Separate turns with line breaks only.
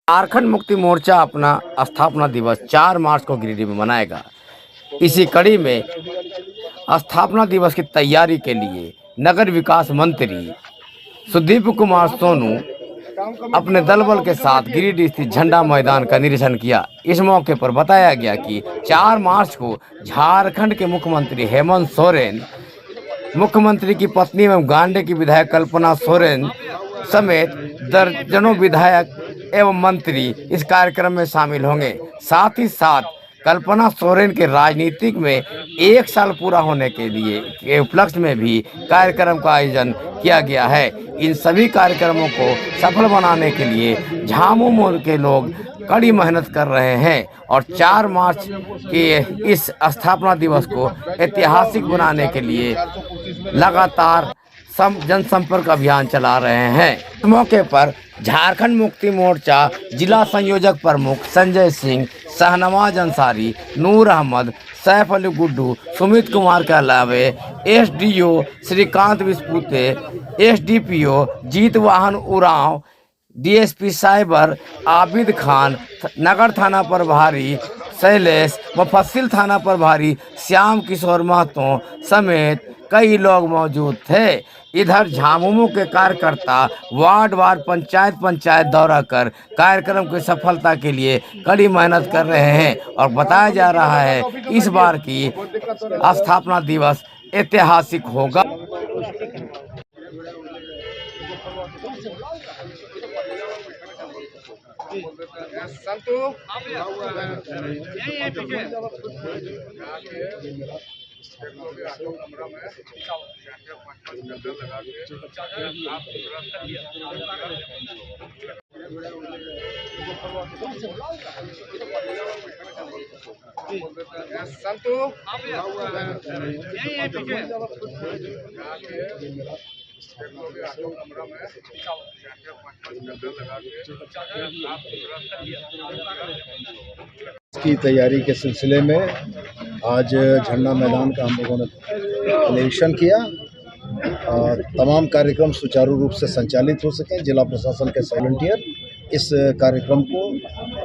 झारखंड मुक्ति मोर्चा अपना स्थापना दिवस 4 मार्च को गिरिडीह में मनाएगा। इसी कड़ी में स्थापना दिवस की तैयारी के लिए नगर विकास मंत्री सुदीप कुमार सोनू अपने दलबल के साथ गिरिडीह स्थित झंडा मैदान का निरीक्षण किया। इस मौके पर बताया गया कि 4 मार्च को झारखंड के मुख्यमंत्री हेमंत सोरेन, मुख्यमंत्री की पत्नी एवं गांडे की विधायक कल्पना सोरेन समेत दर्जनों विधायक एवं मंत्री इस कार्यक्रम में शामिल होंगे। साथ ही साथ कल्पना सोरेन के राजनीतिक में 1 साल पूरा होने के उपलक्ष्य में भी कार्यक्रम का आयोजन किया गया है। इन सभी कार्यक्रमों को सफल बनाने के लिए झामुमो के लोग कड़ी मेहनत कर रहे हैं और 4 मार्च के इस स्थापना दिवस को ऐतिहासिक बनाने के लिए लगातार जनसंपर्क अभियान चला रहे हैं। इस मौके पर झारखंड मुक्ति मोर्चा जिला संयोजक प्रमुख संजय सिंह, शाहनवाज अंसारी, नूर अहमद, सैफ अली गुड्डू, सुमित कुमार के अलावे एसडीओ श्रीकांत विस्पुते, एसडीपीओ जीत वाहन उरांव, डीएसपी साइबर आबिद खान, नगर थाना प्रभारी शैलेश, मुफस्सिल थाना प्रभारी श्याम किशोर महतो समेत कई लोग मौजूद थे। इधर झामुमो के कार्यकर्ता वार्ड पंचायत दौरा कर कार्यक्रम की सफलता के लिए कड़ी मेहनत कर रहे हैं और बताया जा रहा है इस बार की स्थापना दिवस ऐतिहासिक होगा। संतु
की तैयारी के सिलसिले में आज झंडा मैदान का हम लोगों ने निरीक्षण किया और तमाम कार्यक्रम सुचारू रूप से संचालित हो सकें। जिला प्रशासन के वॉलंटियर इस कार्यक्रम को